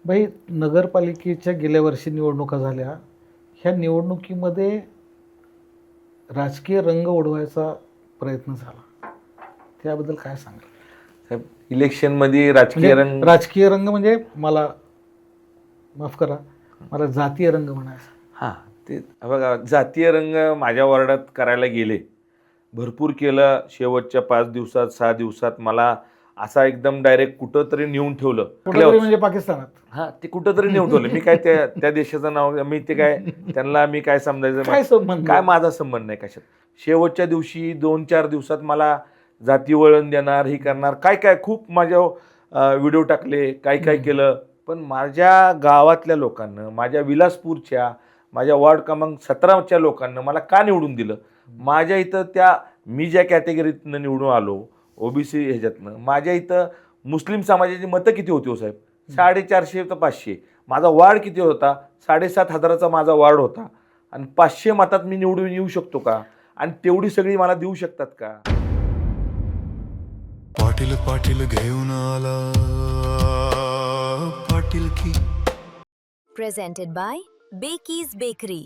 बाई, नगरपालिकेच्या गेल्या वर्षी निवडणुका झाल्या. ह्या निवडणुकीमध्ये राजकीय रंग उडवायचा प्रयत्न झाला. त्याबद्दल काय सांगाल? साहेब, इलेक्शनमध्ये राजकीय म्हणजे रंग राजकीय रंग म्हणजे मला माफ करा, मला जातीय रंग म्हणायचा. हां, ते बघा, जातीय रंग माझ्या वॉर्डात करायला गेले. भरपूर केलं. शेवटच्या 5 दिवसात, 6 दिवसात मला असा एकदम डायरेक्ट कुठंतरी नेऊन ठेवलं. कुठेतरी म्हणजे पाकिस्तानात. हां, ते कुठंतरी नेऊन ठेवलं. मी काय त्या त्या देशाचं नाव, मी ते काय त्यांना मी काय समजायचं, काय संबंध? काय माझा संबंध नाही कशात. शेवटच्या दिवशी 2-4 दिवसात मला जाती वळण देणार, ही करणार, काय काय खूप माझ्या व्हिडिओ टाकले, काय काय केलं. पण माझ्या गावातल्या लोकांना, माझ्या विलासपूरच्या, माझ्या वॉर्ड क्रमांक 17च्या लोकांना मला का निवडून दिलं? माझ्या इथं त्या मी ज्या कॅटेगरीतनं निवडून आलो, ओबीसी ह्याच्यातनं, माझ्या इथं मुस्लिम समाजाची मतं किती होती हो साहेब? 450 तर 500. माझा वार्ड किती होता? 7,500चा माझा वार्ड होता. आणि 500 मतात मी निवडून येऊ शकतो का? आणि तेवढी सगळी मला देऊ शकतात का? पाटील पाटील घेऊन आला पाटील की. Presented by Bakey's Bakery.